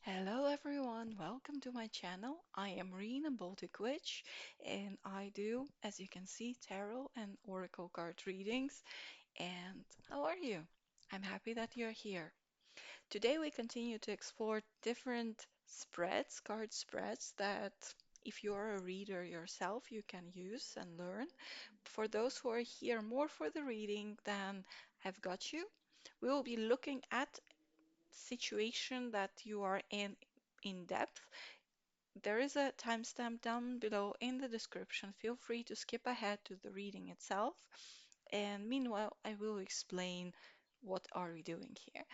Hello everyone, welcome to my channel. I am Reen, a Baltic Witch, and I do, as you can see, tarot and oracle card readings. And how are you? I'm happy that you're here. Today we continue to explore different spreads, card spreads that if you're a reader yourself, you can use and learn. For those who are here more for the reading, then I've got you. We will be looking at situation that you are in depth. There is a timestamp down below in the description. Feel free to skip ahead to the reading itself. And meanwhile, I will explain what are we doing here.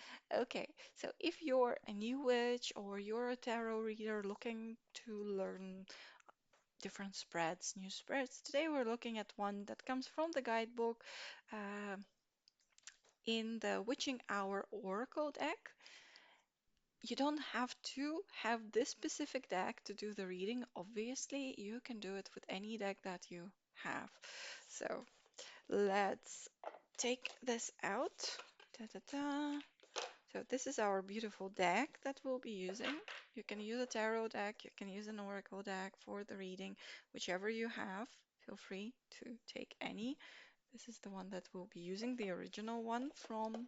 Okay, so if you're a new witch or you're a tarot reader looking to learn different spreads, new spreads, today we're looking at one that comes from the guidebook uh, in the Witching Hour Oracle deck. You don't have to have this specific deck to do the reading. Obviously, you can do it with any deck that you have. So let's take this out. Da, da, da. So this is our beautiful deck that we'll be using. You can use a tarot deck, you can use an oracle deck for the reading, whichever you have. Feel free to take any. This is the one that we'll be using, the original one from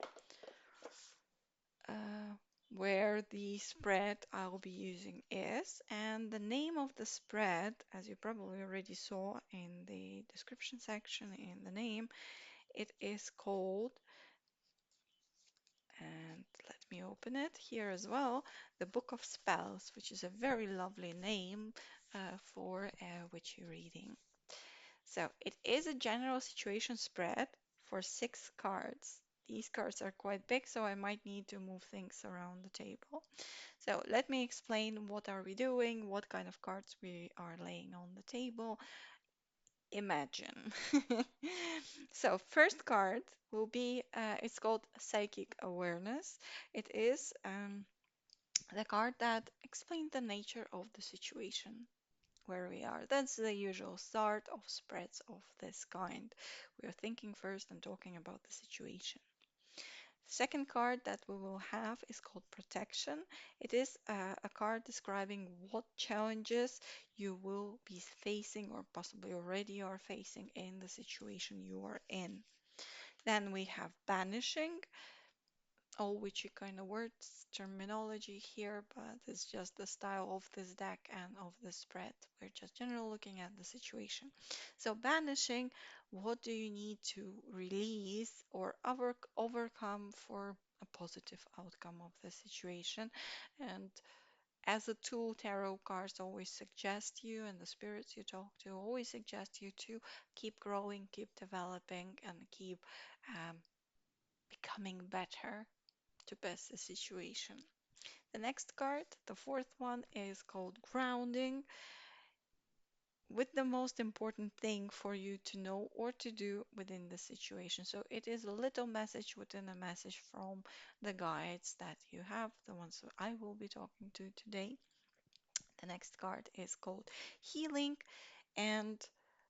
uh, where the spread I'll be using is. And the name of the spread, as you probably already saw in the description section in the name, it is called, and let me open it here as well, the Book of Spells, which is a very lovely name for a witchy reading. So it is a general situation spread for 6 cards. These cards are quite big, so I might need to move things around the table. So let me explain what are we doing, what kind of cards we are laying on the table. Imagine. So first card will be, it's called Psychic Awareness. It is the card that explains the nature of the situation where we are. That's the usual start of spreads of this kind. We are thinking first and talking about the situation. Second card that we will have is called Protection. It is a card describing what challenges you will be facing or possibly already are facing in the situation you are in. Then we have Banishing, all witchy kind of words, terminology here, but it's just the style of this deck and of the spread. We're just generally looking at the situation. So, banishing, what do you need to release or overcome for a positive outcome of the situation? And as a tool, tarot cards always suggest you, and the spirits you talk to always suggest you to keep growing, keep developing, and keep um, becoming better to best the situation. The next card, the fourth one, is called Grounding, with the most important thing for you to know or to do within the situation. So it is a little message within a message from the guides that you have, the ones that I will be talking to today. The next card is called Healing, and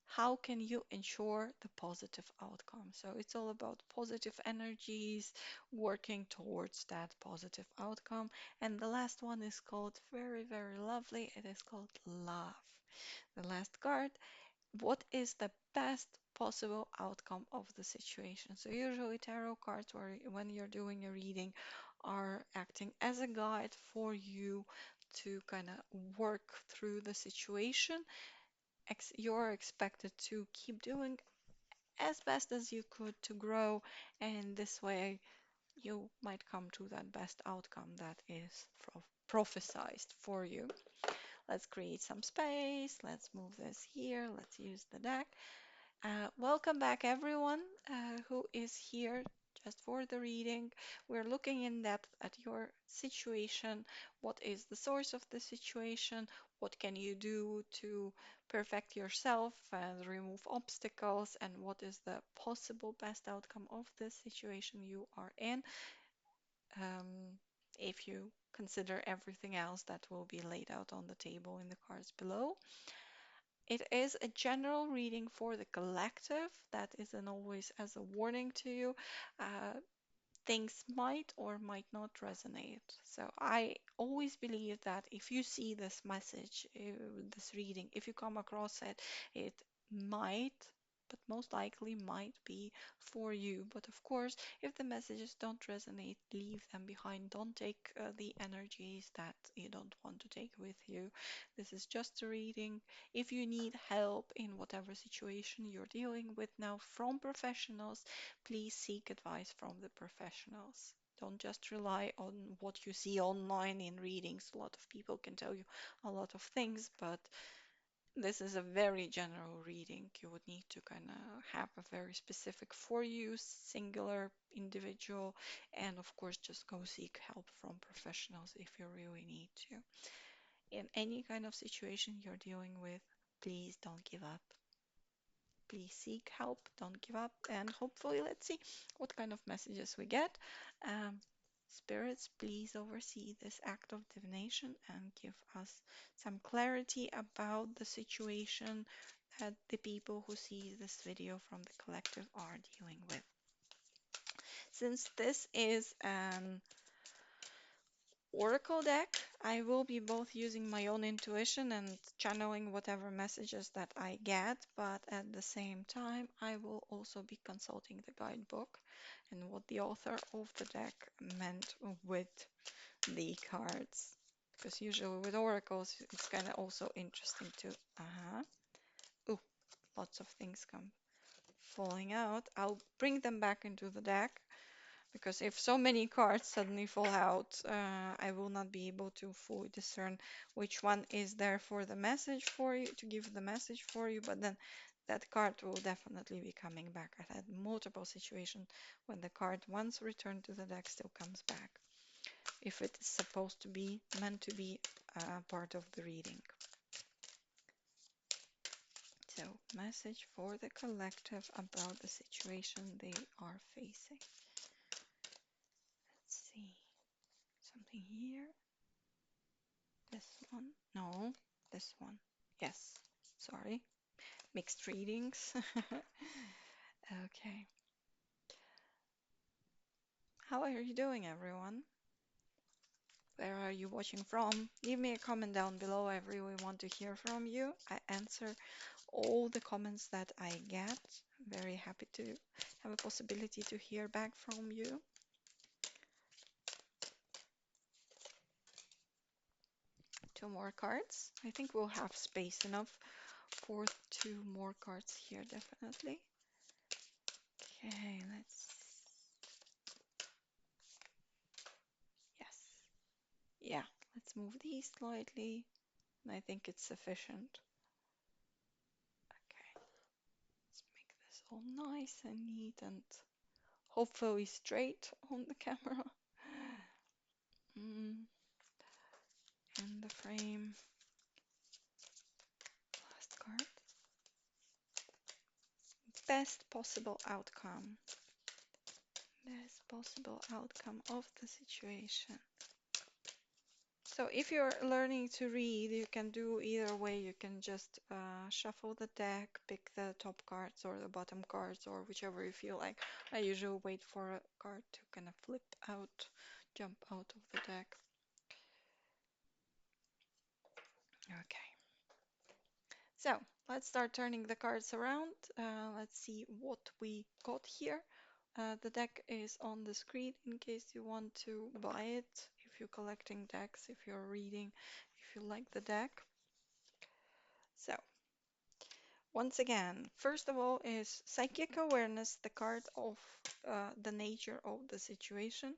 how can you ensure the positive outcome? So it's all about positive energies, working towards that positive outcome. And the last one is called very, very lovely. It is called Love. The last card, what is the best possible outcome of the situation? So usually tarot cards, when you're doing a reading, are acting as a guide for you to kind of work through the situation. You're expected to keep doing as best as you could to grow, and this way you might come to that best outcome that is prophesized for you. Let's create some space. Let's move this here. Let's use the deck. Welcome back, everyone who is here just for the reading. We're looking in depth at your situation. What is the source of the situation? What can you do to perfect yourself and remove obstacles? And what is the possible best outcome of the situation you are in? If you consider everything else that will be laid out on the table in the cards below. It is a general reading for the collective. That isn't always as a warning to you. Uh, things might or might not resonate. So I always believe that if you see this message, this reading, if you come across it, it might, but most likely might be for you. But of course, if the messages don't resonate, leave them behind. Don't take the energies that you don't want to take with you. This is just a reading. If you need help in whatever situation you're dealing with now from professionals, please seek advice from the professionals. Don't just rely on what you see online in readings. A lot of people can tell you a lot of things, but this is a very general reading. You would need to kind of have a very specific for you, singular, individual, and of course, just go seek help from professionals if you really need to. In any kind of situation you're dealing with, please don't give up. Please seek help, don't give up, and hopefully, let's see what kind of messages we get. Um, Spirits, please oversee this act of divination and give us some clarity about the situation that the people who see this video from the collective are dealing with. Since this is an Oracle deck, I will be both using my own intuition and channeling whatever messages that I get, but at the same time, I will also be consulting the guidebook and what the author of the deck meant with the cards. Because usually with oracles, it's kind of also interesting to. Ooh, lots of things come falling out. I'll bring them back into the deck because if so many cards suddenly fall out, I will not be able to fully discern which one is there for the message for you, to give the message for you, but then that card will definitely be coming back. I've had multiple situations when the card once returned to the deck still comes back, if it is supposed to be, meant to be part of the reading. So, message for the collective about the situation they are facing. Let's see. Something here. This one? No, this one. Yes. Sorry. Mixed readings. Okay. How are you doing, everyone? Where are you watching from? Leave me a comment down below. I really want to hear from you. I answer all the comments that I get. Very happy to have a possibility to hear back from you. Two more cards. I think we'll have space enough for two more cards here, definitely. Okay, yes. Yeah, let's move these slightly. And I think it's sufficient. Okay, let's make this all nice and neat and hopefully straight on the camera. Mm, and the frame. Last card. Best possible outcome. Best possible outcome of the situation. So if you're learning to read, you can do either way. You can just shuffle the deck, pick the top cards or the bottom cards or whichever you feel like. I usually wait for a card to kind of flip out, jump out of the deck. Okay. So let's start turning the cards around. Let's see what we got here. The deck is on the screen in case you want to buy it, if you're collecting decks, if you're reading, if you like the deck. So, once again, first of all is psychic awareness, the card of the nature of the situation.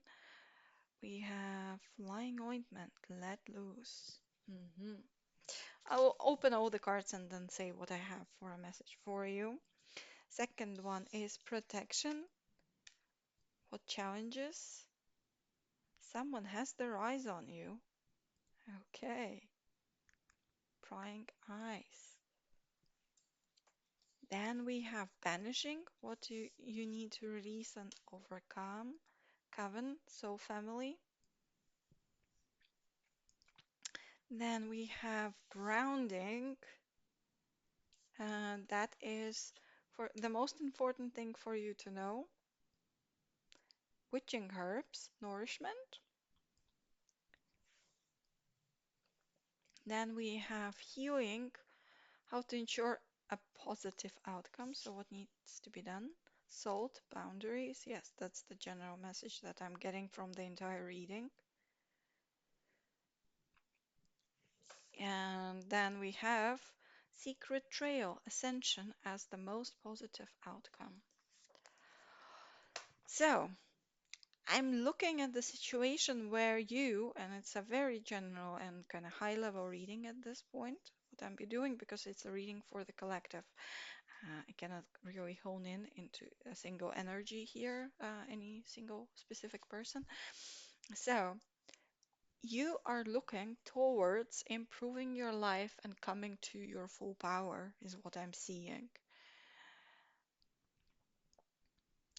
We have flying ointment, let loose. I will open all the cards and then say what I have for a message for you. Second one is protection. What challenges? Someone has their eyes on you. Okay. Prying eyes. Then we have banishing, what you need to release and overcome. Coven, soul family. Then we have grounding, and that is for the most important thing for you to know witching herbs, nourishment. Then we have healing, how to ensure a positive outcome. So, what needs to be done? Salt, boundaries. Yes, that's the general message that I'm getting from the entire reading. And then we have secret trail, ascension as the most positive outcome. So, I'm looking at the situation where you, and it's a very general and kind of high level reading at this point, what I'm be doing because it's a reading for the collective. I cannot really hone in into a single energy here, any single specific person. So, you are looking towards improving your life and coming to your full power, is what I'm seeing.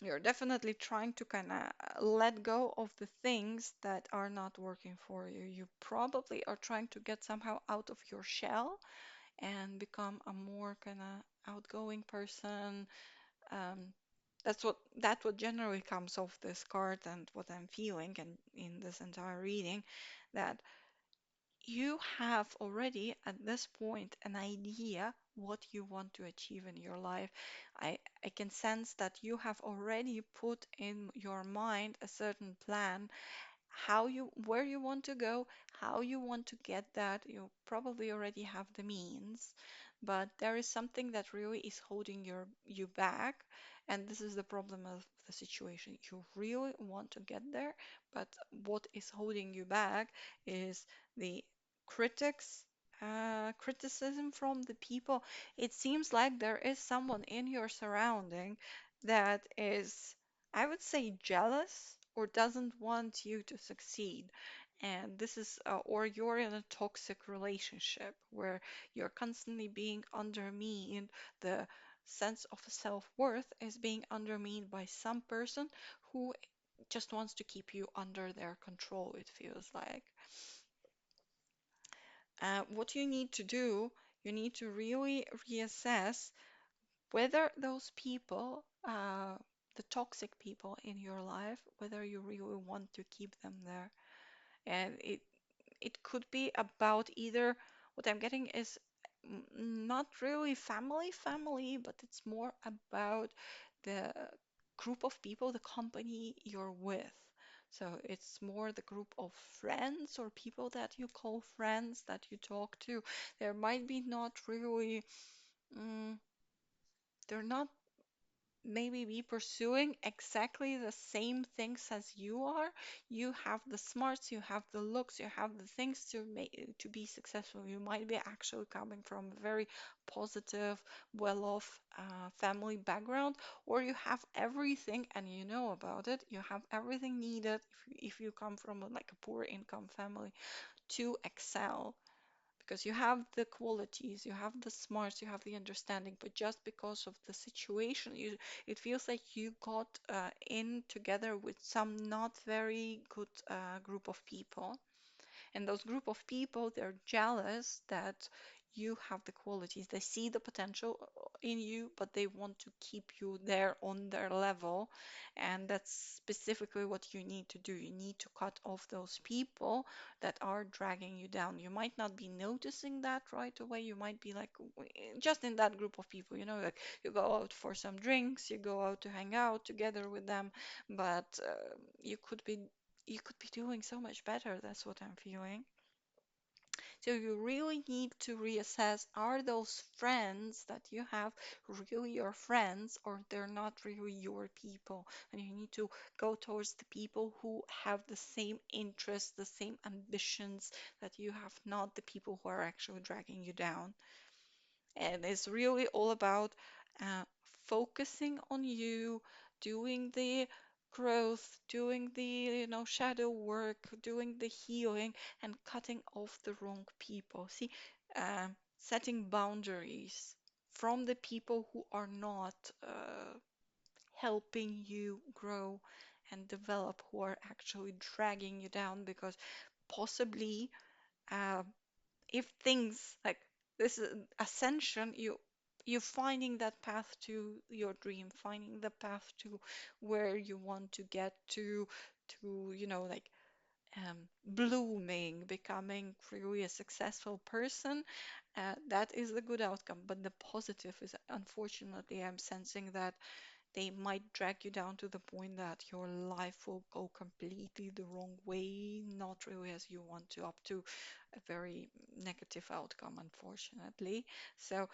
You're definitely trying to kind of let go of the things that are not working for you. You probably are trying to get somehow out of your shell and become a more kind of outgoing person. Um, that's what generally comes off this card and what I'm feeling and in this entire reading, that you have already at this point an idea what you want to achieve in your life. I can sense that you have already put in your mind a certain plan, where you want to go, how you want to get that. You probably already have the means, but there is something that really is holding you back, and this is the problem of the situation. You really want to get there, but what is holding you back is the critics, criticism from the people. It seems like there is someone in your surrounding that is, I would say, jealous or doesn't want you to succeed. And this is, or you're in a toxic relationship where you're constantly being undermined. The sense of self-worth is being undermined by some person who just wants to keep you under their control, it feels like. What you need to do, you need to really reassess whether those people, the toxic people in your life, whether you really want to keep them there. And it could be about either, what I'm getting is not really family, but it's more about the group of people, the company you're with. So it's more the group of friends or people that you call friends that you talk to. There might be not really, mm, they're not maybe be pursuing exactly the same things as you are. You have the smarts, you have the looks, you have the things to be successful. You might be actually coming from a very positive, well-off family background, or you have everything and you know about it. You have everything needed if you come from like a poor income family to excel, because you have the qualities, you have the smarts, you have the understanding, but just because of the situation, it feels like you got in together with some not very good group of people. And those group of people, they're jealous that you have the qualities. They see the potential in you, but they want to keep you there on their level. And that's specifically what you need to do. You need to cut off those people that are dragging you down. You might not be noticing that right away. You might be like just in that group of people, like you go out for some drinks, you go out to hang out together with them, but you could be you could be doing so much better. That's what I'm feeling. So you really need to reassess, are those friends that you have really your friends or they're not really your people? And you need to go towards the people who have the same interests, the same ambitions that you have, not the people who are actually dragging you down. And it's really all about uh, focusing on you, doing the growth, doing the, shadow work, doing the healing, and cutting off the wrong people. See, setting boundaries from the people who are not helping you grow and develop, who are actually dragging you down, because possibly uh, if things like this is ascension, you finding that path to your dream, finding the path to where you want to get to, like blooming, becoming really a successful person. That is the good outcome. But the positive is, unfortunately, I'm sensing that they might drag you down to the point that your life will go completely the wrong way, not really as you want to, up to a very negative outcome, unfortunately. So,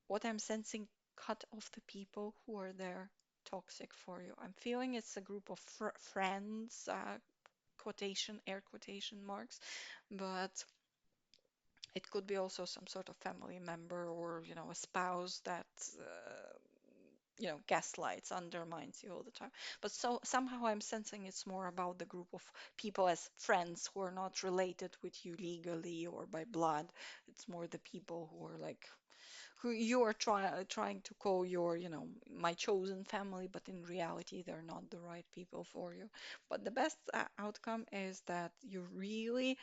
what I'm sensing, cut off the people who are there toxic for you. I'm feeling it's a group of friends, quotation, air quotation marks, but it could be also some sort of family member or, a spouse that, gaslights, undermines you all the time. But so somehow I'm sensing it's more about the group of people as friends who are not related with you legally or by blood. It's more the people who are like who you are trying to call your, my chosen family, but in reality, they're not the right people for you. But the best outcome is that you really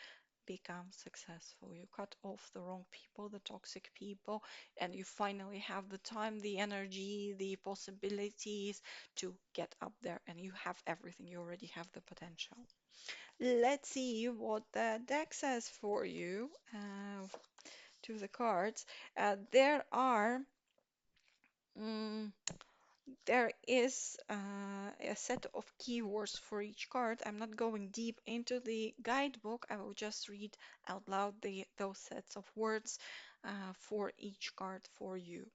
become successful. You cut off the wrong people, the toxic people, and you finally have the time, the energy, the possibilities to get up there, and you have everything. You already have the potential. Let's see what the deck says for you. To the cards. There are mm, there is a set of keywords for each card. I'm not going deep into the guidebook. I will just read out loud those sets of words for each card for you.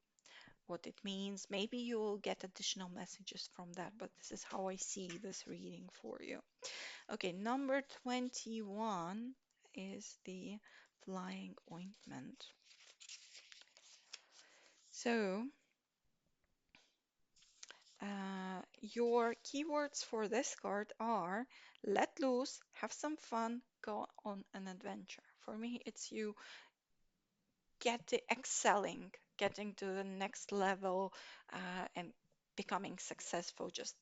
What it means. Maybe you will get additional messages from that, but this is how I see this reading for you. Okay, number 21 is the flying ointment. So, your keywords for this card are let loose, have some fun, go on an adventure. For me, it's you excelling, getting to the next level, and becoming successful, just,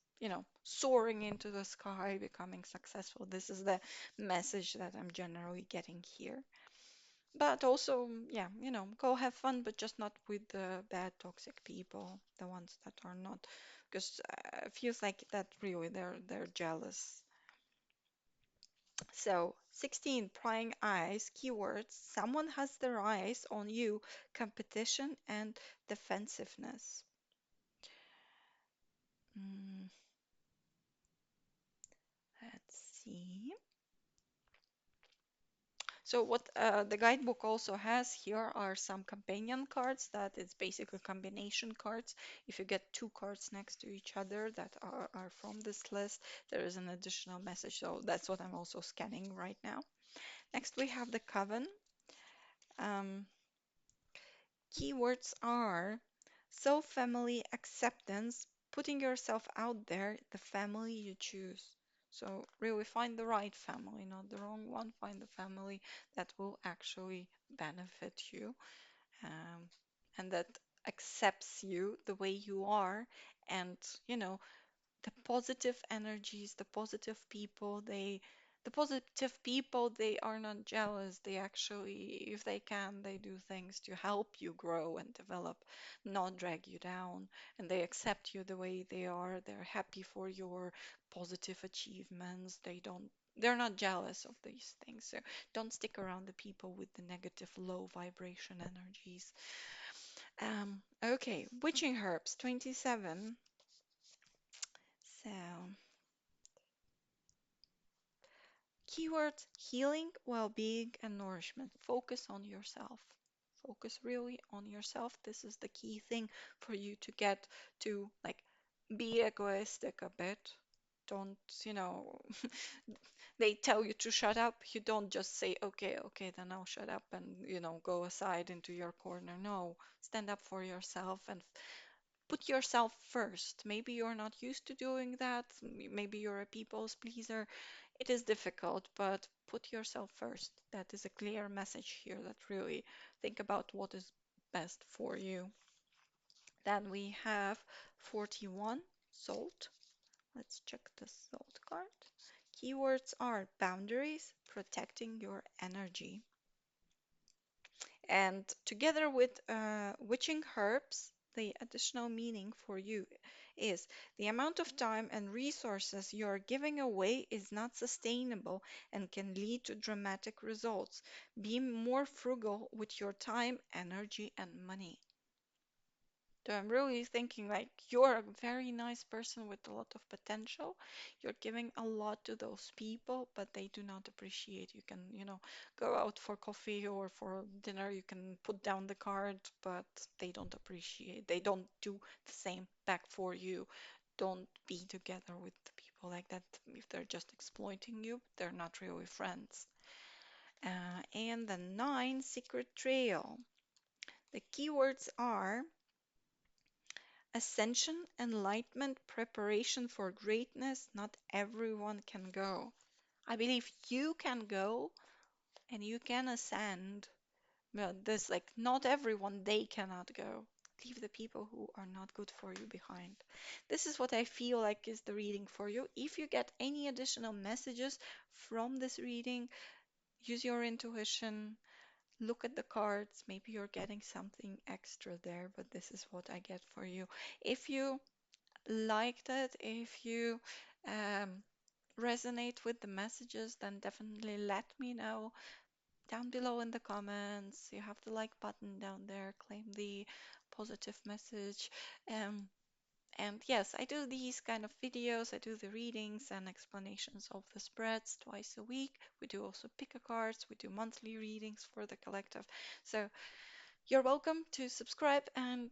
soaring into the sky, becoming successful. This is the message that I'm generally getting here. But also, yeah, go have fun, but just not with the bad, toxic people, the ones that are not, because it feels like that really they're jealous. So, 16, prying eyes, keywords. Someone has their eyes on you, competition and defensiveness. Mm, let's see. So what the guidebook also has here are some companion cards that it's basically combination cards. If you get two cards next to each other that are from this list, there is an additional message. So that's what I'm also scanning right now. Next we have the coven. Um, Keywords are self-family acceptance, putting yourself out there, the family you choose. So really find the right family, not the wrong one. Find the family that will actually benefit you, um, and that accepts you the way you are, and you know the positive energies, the positive people, they are not jealous. They actually, if they can, they do things to help you grow and develop, not drag you down. And they accept you the way they are. They're happy for your positive achievements. They're not jealous of these things. So don't stick around the people with the negative, low vibration energies. Okay, witching herbs 27. So, keywords healing, well being, and nourishment. Focus on yourself. Focus really on yourself. This is the key thing for you to get to, like, be egoistic a bit. Don't, you know, they tell you to shut up. You don't just say, okay, okay, then I'll shut up and, go aside into your corner. No, stand up for yourself and put yourself first. Maybe you're not used to doing that. Maybe you're a people's pleaser. It is difficult, but put yourself first. That is a clear message here that really think about what is best for you. Then we have 41, salt. Let's check the salt card. Keywords are boundaries, protecting your energy. And together with witching herbs, the additional meaning for you is the amount of time and resources you are giving away is not sustainable and can lead to dramatic results. Be more frugal with your time, energy, and money. So I'm really thinking like you're a very nice person with a lot of potential. You're giving a lot to those people, but they do not appreciate. You can, go out for coffee or for dinner, you can put down the card, but they don't appreciate. They don't do the same back for you. Don't be together with the people like that. If they're just exploiting you, they're not really friends. And the nine secret trail. The keywords are ascension, enlightenment, preparation for greatness. Not everyone can go. I believe you can go and you can ascend, but there's like not everyone, they cannot go. Leave the people who are not good for you behind. This is what I feel like is the reading for you. If you get any additional messages from this reading, use your intuition, look at the cards. Maybe you're getting something extra there, but this is what I get for you. If you liked it, if you um, resonate with the messages, then definitely let me know down below in the comments. You have the like button down there, claim the positive message. Um, and yes, I do these kind of videos. I do the readings and explanations of the spreads twice a week. We do also pick a cards. We do monthly readings for the collective. So you're welcome to subscribe and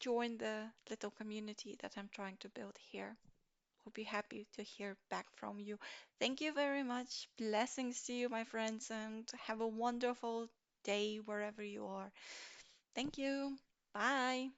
join the little community that I'm trying to build here. We'll be happy to hear back from you. Thank you very much. Blessings to you, my friends, and have a wonderful day wherever you are. Thank you. Bye.